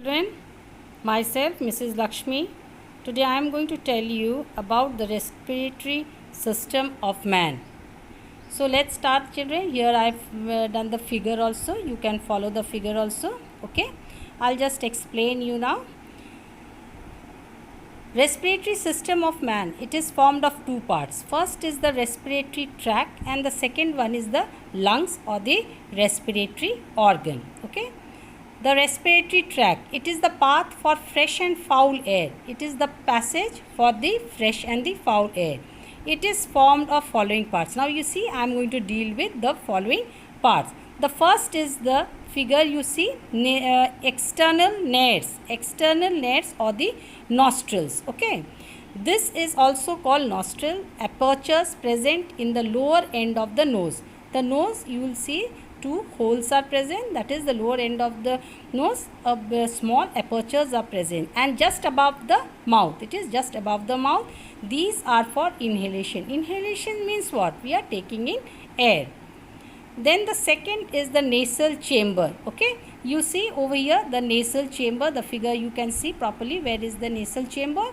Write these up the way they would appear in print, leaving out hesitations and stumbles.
Children, myself Mrs. Lakshmi. Today I am going to tell you about the respiratory system of man. So let's start, children. Here I have done the figure also. You can follow the figure also. Okay, I'll just explain you now. Respiratory system of man, it is formed of two parts. First is the respiratory tract and the second one is the lungs or the respiratory organ. Okay. The respiratory tract, it is the path for fresh and foul air. It is the passage for the fresh and the foul air. It is formed of following parts. Now you see, I am going to deal with the following parts. The first is the figure you see, external nares or the nostrils. Okay. This is also called nostril, apertures present in the lower end of the nose. The nose, you will see, two holes are present, that is the lower end of the nose, small apertures are present, and just above the mouth, it is just above the mouth. These are for inhalation. Inhalation means what? We are taking in air. Then the second is the nasal chamber. Okay, you see over here the nasal chamber, the figure you can see properly where is the nasal chamber.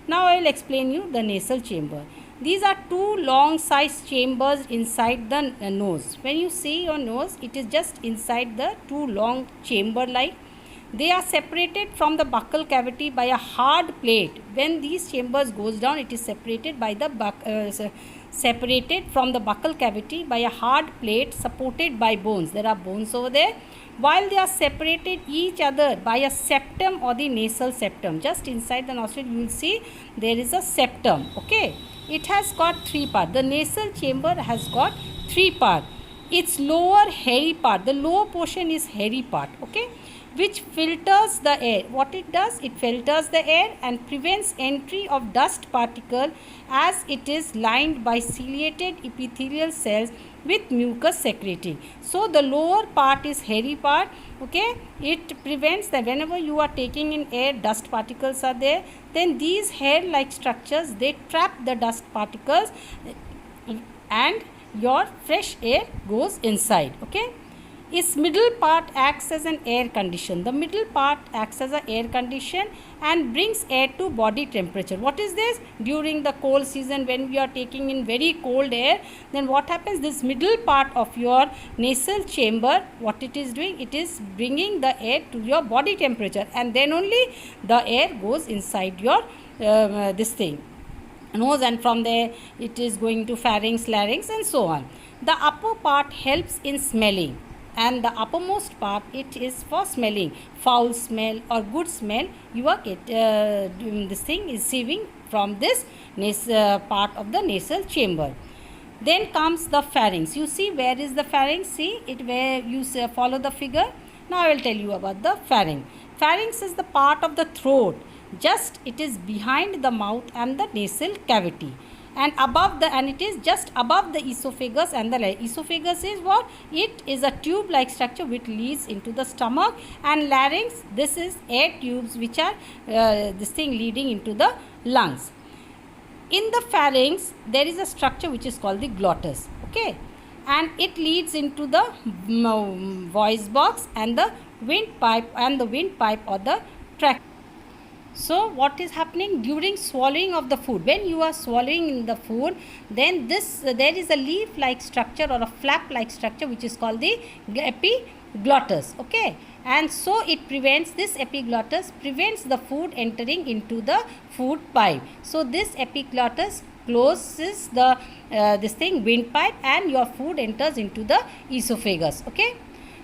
Now I will explain you the nasal chamber. These are two long sized chambers inside the nose. When you see your nose, it is just inside the two long chamber like. They are separated from the buccal cavity by a hard plate. When these chambers goes down, it is separated by the separated from the buccal cavity by a hard plate supported by bones. There are bones over there. While they are separated each other by a septum or the nasal septum. Just inside the nostril you will see there is a septum. Okay. It has got three parts. The nasal chamber has got three parts. Its lower hairy part, the lower portion is hairy part, okay, which filters the air. What it does? It filters the air and prevents entry of dust particle as it is lined by ciliated epithelial cells with mucus secreting. So the lower part is hairy part. Okay, it prevents that whenever you are taking in air, dust particles are there. Then these hair-like structures, they trap the dust particles and your fresh air goes inside. Okay. Its middle part acts as an air condition. The middle part acts as an air condition and brings air to body temperature. What is this? During the cold season, when we are taking in very cold air, then what happens? This middle part of your nasal chamber, what it is doing? It is bringing the air to your body temperature, and then only the air goes inside your this thing, nose, and from there it is going to pharynx, larynx, and so on. The upper part helps in smelling, and the uppermost part, it is for smelling foul smell or good smell. You are this thing is receiving from this part of the nasal chamber. Then comes the pharynx. You see where is the pharynx? See it where you follow the figure. Now I will tell you about the pharynx. Pharynx is the part of the throat. Just it is behind the mouth and the nasal cavity, and it is just above the esophagus and the esophagus is what? It is a tube like structure which leads into the stomach, and larynx, this is air tubes which are this thing leading into the lungs. In the pharynx there is a structure which is called the glottis. Okay, and it leads into the voice box and the windpipe or the trachea. So what is happening during swallowing of the food? When you are swallowing the food, then there is a leaf like structure or a flap like structure which is called the epiglottis. Okay, and so this epiglottis prevents the food entering into the food pipe. So this epiglottis closes the windpipe, and your food enters into the esophagus. Okay,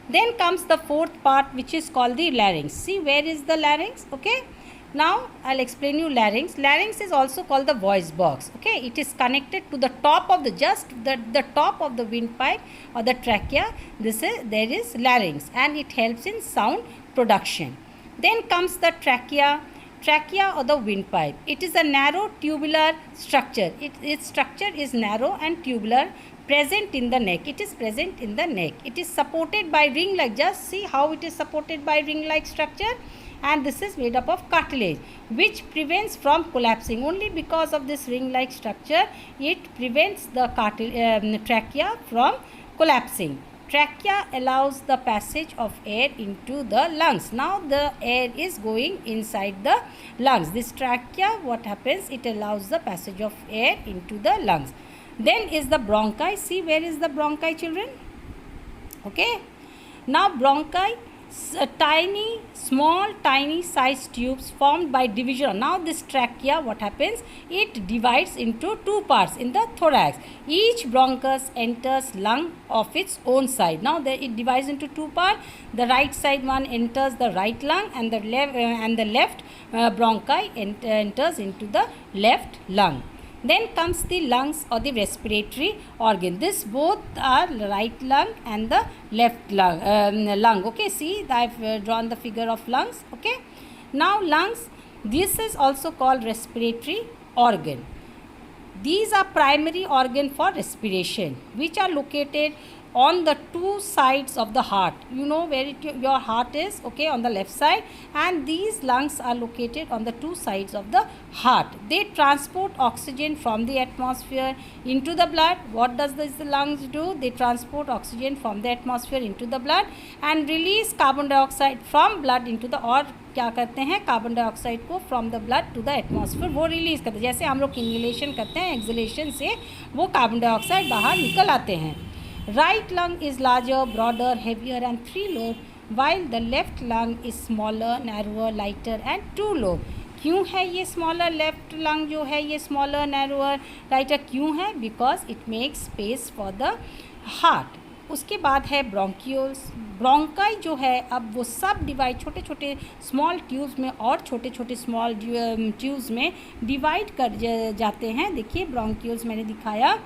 then comes the fourth part which is called the larynx. See where is the larynx? Okay, now I'll explain you larynx. Larynx is also called the voice box. Okay, it is connected to the top of the top of the windpipe or the trachea. There is larynx, and it helps in sound production. Then comes the trachea or the windpipe. It is a narrow tubular structure. Its structure is narrow and tubular, present in the neck. It is present in the neck. It is supported by ring like. Just see how it is supported by ring like structure. And this is made up of cartilage which prevents from collapsing. Only because of this ring like structure, it prevents the trachea from collapsing. Trachea allows the passage of air into the lungs. Now the air is going inside the lungs. This trachea, what happens, it allows the passage of air into the lungs. Then is the bronchi. See, where is the bronchi, children? Okay, now bronchi, tiny sized tubes formed by division. Now this trachea, what happens, it divides into two parts in the thorax. Each bronchus enters lung of its own side. Now it divides into two parts. The right side one enters the right lung, and the left bronchi enters into the left lung. Then comes the lungs or the respiratory organ. This both are right lung and the left lung. Okay, see, I've drawn the figure of lungs. Okay, now lungs, this is also called respiratory organ. These are primary organ for respiration, which are located on the two sides of the heart. You know where your heart is, okay, on the left side, and these lungs are located on the two sides of the heart. They transport oxygen from the atmosphere into the blood. What does the lungs do? They transport oxygen from the atmosphere into the blood and release carbon dioxide from blood into the, और क्या करते हैं, carbon dioxide को from the blood to the atmosphere वो release करते हैं. जैसे हम लोग इनहेलेशन करते हैं, एक्सहेलेशन से वो कार्बन डाइऑक्साइड बाहर निकल आते हैं. Right lung is larger, broader, heavier and 3 lobe, while the left lung is smaller, narrower, lighter and 2 lobe. क्यों है ये smaller? लेफ्ट लंग जो है ये smaller, narrower, lighter क्यों है? Because it makes space for the heart. उसके बाद है ब्रोंकियोल्स. ब्रोंकाई जो है, अब वो सब डिवाइड, छोटे छोटे स्मॉल ट्यूब्स में और छोटे छोटे स्मॉल ट्यूब्स में डिवाइड कर जाते हैं. देखिए ब्रोंकियोल्स मैंने दिखाया.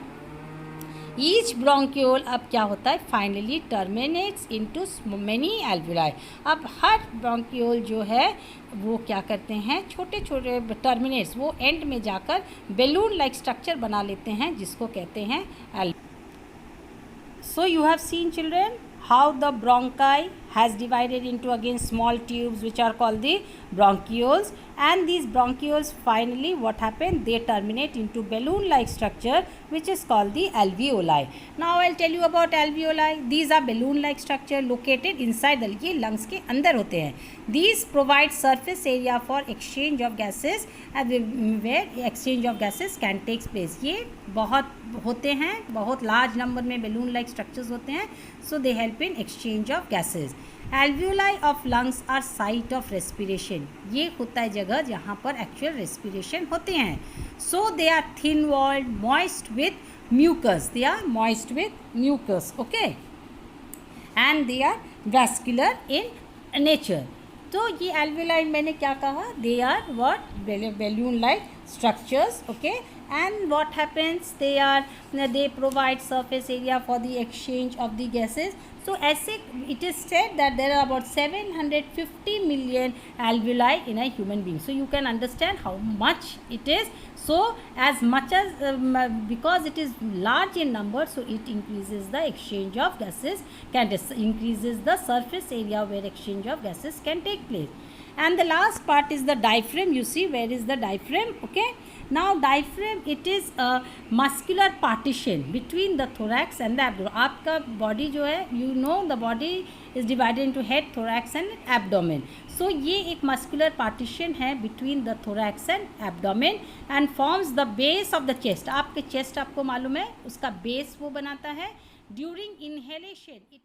ईच ब्रोंक्यूल अब क्या होता है, finally terminates into many alveoli. अब हर ब्रोंक्यूल जो है वो क्या करते हैं, छोटे छोटे टर्मिनेट्स, वो एंड में जाकर बेलून लाइक स्ट्रक्चर बना लेते हैं, जिसको कहते हैं alveoli. So you have seen children how the bronchi has divided into again small tubes which are called the bronchioles, and these bronchioles finally what happen, they terminate into balloon like structure which is called the alveoli. Now I'll tell you about alveoli. These are balloon like structure located inside the, ये lungs के अंदर होते हैं. These provide surface area for exchange of gases and where exchange of gases can take place. ये बहुत होते हैं, बहुत large number में balloon like structures होते हैं, so they help in exchange of gases. Alveoli of lungs are site of respiration. ये होता है जगह जहाँ पर actual respiration होते हैं. So they are thin walled, moist with mucus. They are moist with mucus. Okay. And they are vascular in nature. तो ये alveoli मैंने क्या कहा, they are what, balloon like structures. Okay. And what happens, they provide surface area for the exchange of the gases. So ऐसे it is said that there are about 750 million alveoli in a human being. So you can understand how much it is. So as much as because it is large in number, so it increases the exchange of gases, increases the surface area where exchange of gases can take place. And the last part is the diaphragm. You see where is the diaphragm? Okay. Now diaphragm, it is a muscular partition between the thorax and the abdomen. आपका body जो है, you know the body is divided into head, thorax and abdomen. So ये एक muscular partition है between the thorax and abdomen and forms the base of the chest. आपके chest आपको मालूम है, उसका base वो बनाता है. During inhalation, it